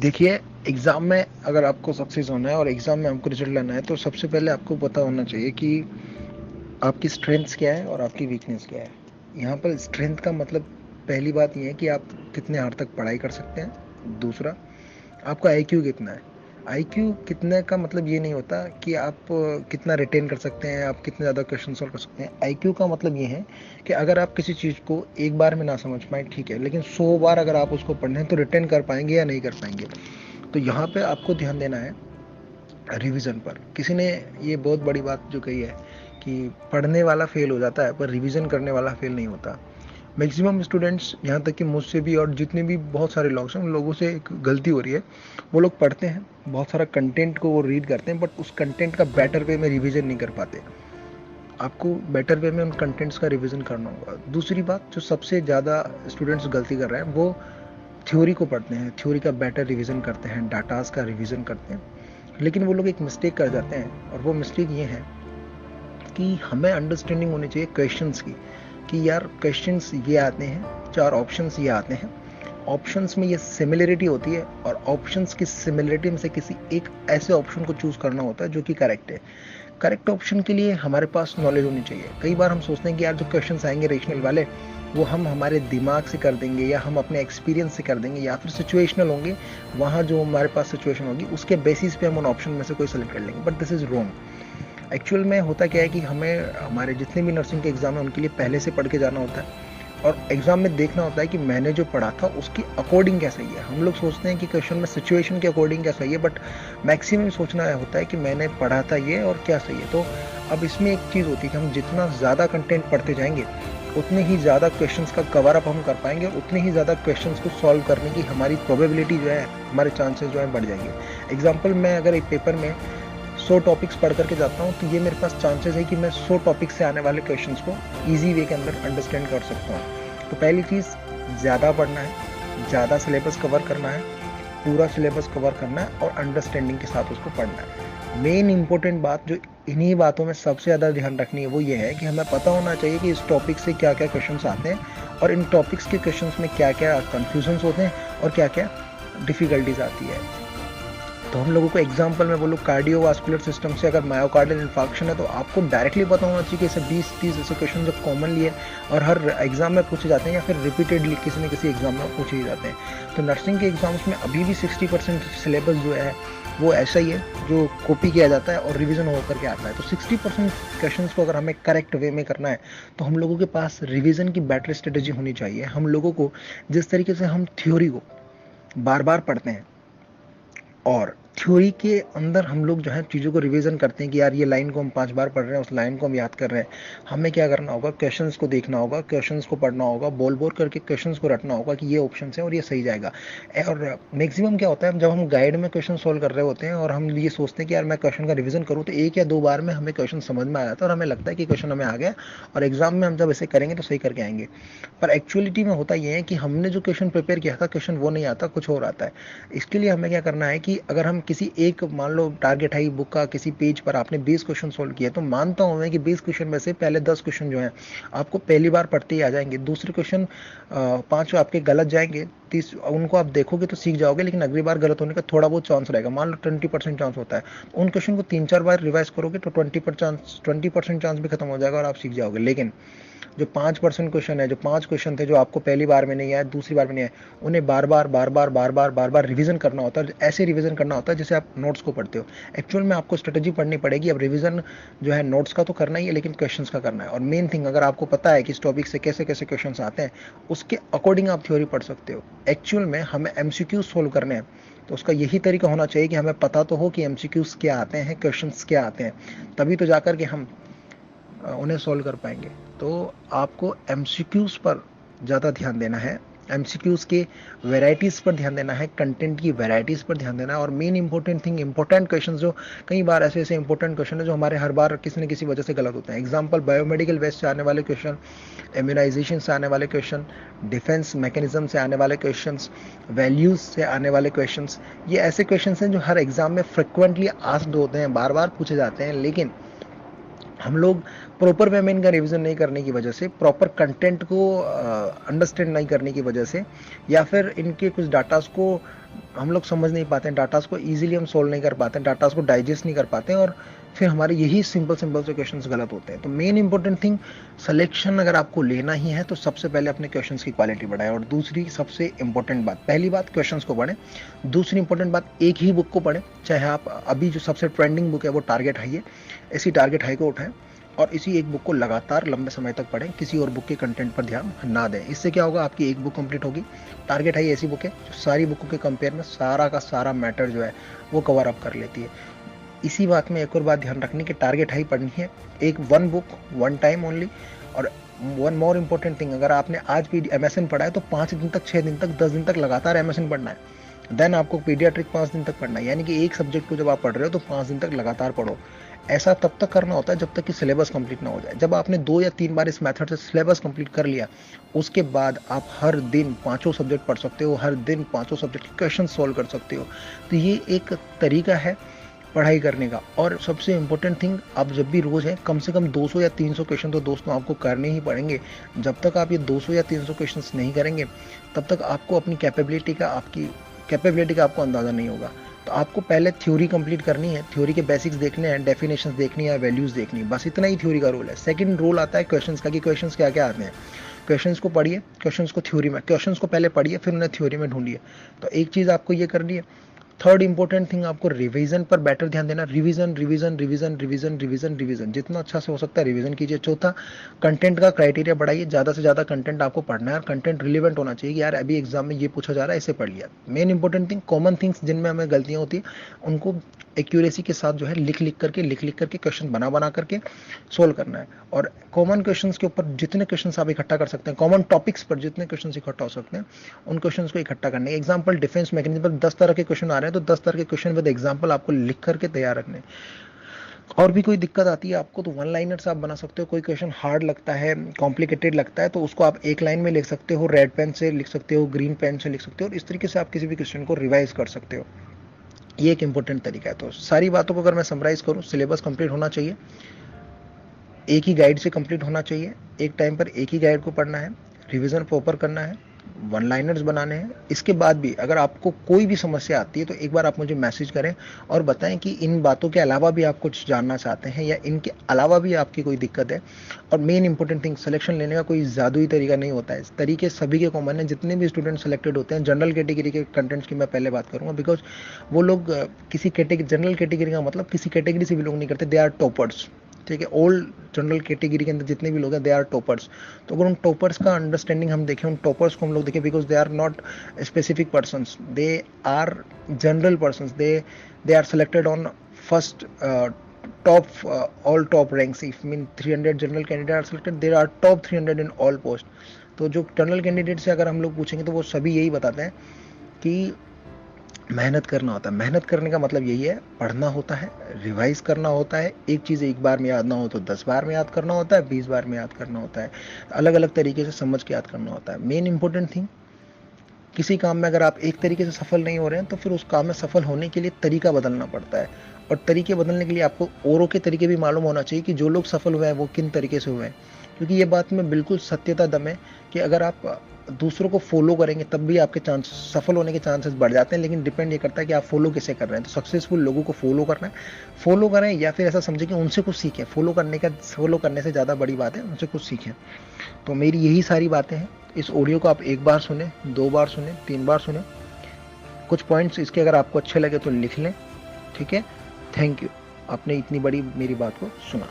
देखिए, एग्ज़ाम में अगर आपको सक्सेस होना है और एग्ज़ाम में आपको रिजल्ट लाना है, तो सबसे पहले आपको पता होना चाहिए कि आपकी स्ट्रेंथ्स क्या है और आपकी वीकनेस क्या है। यहाँ पर स्ट्रेंथ का मतलब पहली बात ये है कि आप कितने हार्ड तक पढ़ाई कर सकते हैं। दूसरा, आपका आईक्यू कितना है। आईक्यू कितने का मतलब ये नहीं होता कि आप कितना रिटेन कर सकते हैं, आप कितने ज़्यादा क्वेश्चन सॉल्व कर सकते हैं। आईक्यू का मतलब ये है कि अगर आप किसी चीज़ को एक बार में ना समझ पाएँ, ठीक है, लेकिन 100 बार अगर आप उसको पढ़ें तो रिटेन कर पाएंगे या नहीं कर पाएंगे। तो यहाँ पे आपको ध्यान देना है रिवीजन पर। किसी ने ये बहुत बड़ी बात जो कही है कि पढ़ने वाला फेल हो जाता है पर रिवीजन करने वाला फेल नहीं होता। मैक्सिमम स्टूडेंट्स, यहाँ तक कि मुझसे भी और जितने भी बहुत सारे लोग हैं, उन लोगों से एक गलती हो रही है। वो लोग पढ़ते हैं, बहुत सारा कंटेंट को वो रीड करते हैं, बट उस कंटेंट का बेटर वे में रिवीजन नहीं कर पाते। आपको बेटर वे में उन कंटेंट्स का रिवीजन करना होगा। दूसरी बात, जो सबसे ज़्यादा स्टूडेंट्स गलती कर रहे हैं, वो थ्योरी को पढ़ते हैं, थ्योरी का बेटर रिवीजन करते हैं, डाटाज का रिवीजन करते हैं, लेकिन वो लोग एक मिस्टेक कर जाते हैं। और वो मिस्टेक ये है कि हमें अंडरस्टैंडिंग होनी चाहिए क्वेश्चंस की, कि यार क्वेश्चंस ये आते हैं, 4 ऑप्शंस ये आते हैं, ऑप्शंस में ये सिमिलरिटी होती है और ऑप्शंस की सिमिलरिटी में से किसी एक ऐसे ऑप्शन को चूज करना होता है जो कि करेक्ट है। करेक्ट ऑप्शन के लिए हमारे पास नॉलेज होनी चाहिए। कई बार हम सोचते हैं कि यार जो क्वेश्चंस आएंगे रेशनल वाले, वो हम हमारे दिमाग से कर देंगे या हम अपने एक्सपीरियंस से कर देंगे या फिर सिचुएशनल होंगे। वहाँ जो हमारे पास सिचुएशन होगी उसके बेसिस पे हम उन ऑप्शन में से कोई सेलेक्ट कर लेंगे, but this is wrong. Actual में होता क्या है कि हमें हमारे जितने भी नर्सिंग के एग्ज़ाम है उनके लिए पहले से पढ़ के जाना होता है और एग्ज़ाम में देखना होता है कि मैंने जो पढ़ा था उसकी अकॉर्डिंग क्या सही है। हम लोग सोचते हैं कि क्वेश्चन में सिचुएशन के अकॉर्डिंग क्या सही है, बट मैक्सिमम सोचना होता है कि मैंने पढ़ा था ये और क्या सही है। तो अब इसमें एक चीज़ होती है कि हम जितना ज़्यादा कंटेंट पढ़ते जाएंगे उतने ही ज़्यादा क्वेश्चंस का कवर अप हम कर पाएंगे और उतने ही ज़्यादा क्वेश्चंस को सॉल्व करने की हमारी प्रोबेबिलिटी जो है, हमारे चांसेस जो है बढ़ जाएंगे। एग्जाम्पल, मैं अगर एक पेपर में 100 टॉपिक्स पढ़ करके जाता हूँ तो ये मेरे पास चांसेस है कि मैं 100 टॉपिक्स से आने वाले क्वेश्चंस को ईजी वे के अंदर अंडरस्टैंड कर सकता हूँ। तो पहली चीज़, ज़्यादा पढ़ना है, ज़्यादा सिलेबस कवर करना है, पूरा सिलेबस कवर करना है और अंडरस्टैंडिंग के साथ उसको पढ़ना है। मेन इंपॉर्टेंट बात जो इन्हीं बातों में सबसे ज़्यादा ध्यान रखनी है वो ये है कि हमें पता होना चाहिए कि इस टॉपिक से क्या क्या क्वेश्चंस आते हैं और इन टॉपिक्स के क्वेश्चंस में क्या क्या कन्फ्यूजन्स होते हैं और क्या क्या डिफ़िकल्टीज आती है। तो हम लोगों को एग्जाम्पल में बोलो, कार्डियोवास्कुलर सिस्टम से अगर मायोकार्डियल इन्फार्क्शन है तो आपको डायरेक्टली पता होना चाहिए कि ऐसे 20-30 ऐसे क्वेश्चन जो कॉमनली है और हर एग्जाम में पूछे जाते हैं या फिर रिपीटेडली किसी न किसी एग्जाम में पूछे ही जाते हैं। तो नर्सिंग के एग्जाम्स में अभी भी 60% सिलेबस जो है वो ऐसा ही है जो कॉपी किया जाता है और रिवीजन होकर के आता है। तो 60% क्वेश्चन को अगर हमें करेक्ट वे में करना है तो हम लोगों के पास रिवीजन की बेटर स्ट्रेटेजी होनी चाहिए। हम लोगों को जिस तरीके से हम थ्योरी को बार बार पढ़ते हैं और थ्योरी के अंदर हम लोग जो है चीज़ों को रिवीजन करते हैं कि यार ये लाइन को हम 5 बार पढ़ रहे हैं, उस लाइन को हम याद कर रहे हैं। हमें क्या करना होगा, क्वेश्चंस को देखना होगा, क्वेश्चंस को पढ़ना होगा, बोल बोल करके क्वेश्चंस को रटना होगा कि ये ऑप्शन है और ये सही जाएगा। और मैक्सिमम क्या होता है, जब हम गाइड में क्वेश्चन सोल्व कर रहे होते हैं और हम ये सोचते हैं कि यार मैं क्वेश्चन का रिवीजन करूँ, तो 1 या 2 बार में हमें क्वेश्चन समझ में आ जाता है और हमें लगता है कि क्वेश्चन हमें आ गया और एग्जाम में हम जब ऐसे करेंगे तो सही करके आएंगे। पर एक्चुअलिटी में होता ये है कि हमने जो क्वेश्चन प्रिपेयर किया था, क्वेश्चन वो नहीं आता, कुछ और आता है। इसके लिए हमें क्या करना है कि अगर हम किसी एक, मान लो टारगेट है बुक का, किसी पेज पर आपने 20 क्वेश्चन सोल्व किए, तो मानता हूं मैं कि 20 क्वेश्चन में से पहले 10 क्वेश्चन जो हैं आपको पहली बार पढ़ते ही आ जाएंगे। दूसरे क्वेश्चन 5 आपके गलत जाएंगे, 30 उनको आप देखोगे तो सीख जाओगे, लेकिन अगली बार गलत होने का थोड़ा बहुत चांस रहेगा। मान लो 20% चांस होता है, उन क्वेश्चन को 3-4 बार रिवाइज करोगे तो 20% चांस भी खत्म हो जाएगा और आप सीख जाओगे। लेकिन जो 5% क्वेश्चन है, जो 5 क्वेश्चन थे जो आपको पहली बार में नहीं आए, दूसरी बार में नहीं आए, उन्हें बार बार रिवीजन करना होता है। ऐसे रिवीजन करना होता है जैसे आप नोट्स को पढ़ते हो। एक्चुअल में आपको स्ट्रेटेजी पढ़नी पड़ेगी। अब रिवीजन जो है नोट्स का तो करना ही है, लेकिन क्वेश्चंस का करना है। और मेन थिंग, अगर आपको पता है कि इस टॉपिक से कैसे कैसे क्वेश्चंस आते हैं, उसके अकॉर्डिंग आप थ्योरी पढ़ सकते हो। एक्चुअल में हमें एमसीक्यू सोल्व करने हैं तो उसका यही तरीका होना चाहिए कि हमें पता तो हो कि एमसीक्यूज क्या आते हैं, क्वेश्चंस क्या आते हैं, तभी तो जाकर के हम उन्हें सॉल्व कर पाएंगे। तो आपको एमसीक्यूज पर ज़्यादा ध्यान देना है, एमसीक्यूज के वेराइटीज़ पर ध्यान देना है, कंटेंट की वेराइटीज़ पर ध्यान देना है। और main important thing, important question, जो कई बार ऐसे ऐसे इंपॉर्टेंट क्वेश्चन है जो हमारे हर बार किसी न किसी वजह से गलत होते हैं। एग्जाम्पल, बायोमेडिकल वेस्ट से आने वाले क्वेश्चन, इम्यूनाइजेशन से आने वाले क्वेश्चन, डिफेंस मैकेनिज्म से आने वाले क्वेश्चन, वैल्यूज से आने वाले क्वेश्चन, ये ऐसे क्वेश्चन हैं जो हर एग्जाम में फ्रिक्वेंटली आस्क्ड होते हैं, बार बार पूछे जाते हैं, लेकिन हम लोग प्रॉपर वे में इनका रिवीजन नहीं करने की वजह से, प्रॉपर कंटेंट को अंडरस्टैंड नहीं करने की वजह से, या फिर इनके कुछ डाटास को हम लोग समझ नहीं पाते हैं, डाटास को इजीली हम सोल्व नहीं कर पाते हैं, डाटास को डाइजेस्ट नहीं कर पाते हैं, और फिर हमारे यही सिंपल सिंपल से क्वेश्चंस गलत होते हैं। तो मेन इंपॉर्टेंट थिंग, सिलेक्शन अगर आपको लेना ही है तो सबसे पहले अपने क्वेश्चंस की क्वालिटी बढ़ाएं। और दूसरी सबसे इंपॉर्टेंट बात, पहली बात क्वेश्चंस को पढ़ें, दूसरी इंपॉर्टेंट बात एक ही बुक को पढ़ें, चाहे आप अभी जो सबसे ट्रेंडिंग बुक है वो टारगेट हाई है, इसी टारगेट हाई को उठाएं और इसी एक बुक को लगातार लंबे समय तक पढ़ें, किसी और बुक के कंटेंट पर ध्यान ना दें। इससे क्या होगा, आपकी एक बुक कंप्लीट होगी। टारगेट हाई ऐसी बुक है जो सारी बुकों के कंपेयर में सारा का सारा मैटर जो है वो कवर अप कर लेती है। इसी बात में एक और बात ध्यान रखनी कि टारगेट हाई पढ़नी है, एक one book one time only. और वन मोर इंपॉर्टेंट थिंग, अगर आपने आज भी एमएसएन पढ़ा है तो 5 दिन तक, 6 दिन तक, 10 दिन तक लगातार एमएसएन पढ़ना है। देन आपको पीडियाट्रिक 5 दिन तक पढ़ना है, यानी कि एक सब्जेक्ट को जब आप पढ़ रहे हो तो 5 दिन तक लगातार पढ़ो। ऐसा तब तक करना होता है जब तक कि सिलेबस कंप्लीट ना हो जाए। जब आपने 2 या 3 बार इस मेथड से सिलेबस कंप्लीट कर लिया, उसके बाद आप हर दिन 5 सब्जेक्ट पढ़ सकते हो, हर दिन 5 सब्जेक्ट के क्वेश्चन सॉल्व कर सकते हो। तो ये एक तरीका है पढ़ाई करने का। और सबसे इंपॉर्टेंट थिंग, आप जब भी रोज है कम से कम 200 या 300 क्वेश्चन तो दोस्तों आपको करने ही पड़ेंगे। जब तक आप ये 200 या 300 क्वेश्चंस नहीं करेंगे तब तक आपको अपनी कैपेबिलिटी का आपको अंदाजा नहीं होगा। तो आपको पहले थ्योरी कंप्लीट करनी है, थ्योरी के बेसिक्स देखने हैं, डेफिनेशंस देखनी है, वैल्यूज देखनी है, बस इतना ही थ्योरी का रोल है। सेकंड रोल आता है क्वेश्चंस का, कि क्वेश्चंस क्या क्या आते हैं। क्वेश्चंस को पढ़िए, क्वेश्चंस को थ्योरी में, क्वेश्चंस को पहले पढ़िए फिर उन्हें थ्योरी में ढूंढिए। तो एक चीज आपको ये करनी है। थर्ड इंपॉर्टेंट थिंग, आपको रिवीजन पर बेटर ध्यान देना। Revision revision revision revision revision revision, जितना अच्छा से हो सकता है रिवीजन कीजिए। चौथा, कंटेंट का क्राइटेरिया बढ़ाइए, ज्यादा से ज्यादा कंटेंट आपको पढ़ना है और कंटेंट रिलेवेंट होना चाहिए कि यार अभी एग्जाम में ये पूछा जा रहा है, इसे पढ़ लिया। Main important thing, common things जिनमें हमें गलतियां होती है उनको एक्यूरेसी के साथ जो है लिख लिख करके क्वेश्चन बना बना करके सोल्व करना है। और कॉमन क्वेश्चंस के ऊपर जितने क्वेश्चंस आप इकट्ठा कर सकते हैं, कॉमन टॉपिक्स पर जितने क्वेश्चंस इकट्ठा हो सकते हैं उन क्वेश्चंस को इकट्ठा करने। एग्जांपल, डिफेंस मैकेनिज्म पर 10 तरह के क्वेश्चन आ रहे हैं तो 10 तरह के क्वेश्चन विद एग्जांपल आपको लिख करके तैयार रखने। और भी कोई दिक्कत आती है आपको तो वन लाइनर्स आप बना सकते हो। कोई क्वेश्चन हार्ड लगता है, कॉम्प्लिकेटेड लगता है तो उसको आप एक लाइन में लिख सकते हो, रेड पेन से लिख सकते हो, ग्रीन पेन से लिख सकते हो, और इस तरीके से आप किसी भी क्वेश्चन को रिवाइज कर सकते हो। ये एक इंपॉर्टेंट तरीका है। तो सारी बातों को अगर मैं समराइज करूं, सिलेबस कंप्लीट होना चाहिए, एक ही गाइड से कंप्लीट होना चाहिए, एक टाइम पर एक ही गाइड को पढ़ना है, रिवीजन प्रॉपर करना है, वन लाइनर्स बनाने हैं। इसके बाद भी अगर आपको कोई भी समस्या आती है तो एक बार आप मुझे मैसेज करें और बताएं कि इन बातों के अलावा भी आप कुछ जानना चाहते हैं या इनके अलावा भी आपकी कोई दिक्कत है। और मेन इंपॉर्टेंट थिंग, सिलेक्शन लेने का कोई जादुई तरीका नहीं होता है, तरीके सभी के कॉमन है। जितने भी स्टूडेंट सेलेक्टेड होते हैं, जनरल कैटेगरी के कंटेंट्स की मैं पहले बात करूंगा, बिकॉज वो लोग किसी कैटेगरी, जनरल कैटेगरी का मतलब किसी कैटेगरी से बिलोंग नहीं करते, दे आर टॉपर्स। ठीक है, ऑल जनरल कैटेगरी के अंदर जितने भी लोग हैं दे आर टॉपर्स। तो अगर उन टॉपर्स का अंडरस्टैंडिंग हम देखें, उन टॉपर्स को हम लोग देखें, because they are not specific persons, they are general persons, they are selected on first top all top ranks. If mean 300 general candidate are selected, there are top 300 in all post. तो जो general candidate से अगर हम लोग पूछेंगे तो वो सभी यही बताते हैं कि मेहनत करना होता है। मेहनत करने का मतलब यही है, पढ़ना होता है, रिवाइज करना होता है, एक चीज़ एक बार में याद ना हो तो 10 बार में याद करना होता है, 20 बार में याद करना होता है, अलग अलग तरीके से समझ के याद करना होता है। मेन इंपॉर्टेंट थिंग, किसी काम में अगर आप एक तरीके से सफल नहीं हो रहे हैं तो फिर उस काम में सफल होने के लिए तरीका बदलना पड़ता है। और तरीके बदलने के लिए आपको औरों के तरीके भी मालूम होना चाहिए कि जो लोग सफल हुए हैं वो किन तरीके से हुए हैं। क्योंकि ये बात में बिल्कुल सत्यता दम है कि अगर आप दूसरों को फॉलो करेंगे तब भी आपके चांस, सफल होने के चांसेस बढ़ जाते हैं। लेकिन डिपेंड ये करता है कि आप फॉलो किसे कर रहे हैं। तो सक्सेसफुल लोगों को फॉलो करना है, फॉलो करें या फिर ऐसा समझें कि उनसे कुछ सीखें। फॉलो करने से ज़्यादा बड़ी बात है उनसे कुछ सीखें। तो मेरी यही सारी बातें हैं। इस ऑडियो को आप एक बार सुने, 2 बार सुने, 3 बार सुने। कुछ पॉइंट्स इसके अगर आपको अच्छे लगे तो लिख लें। ठीक है, थैंक यू, आपने इतनी बड़ी मेरी बात को सुना।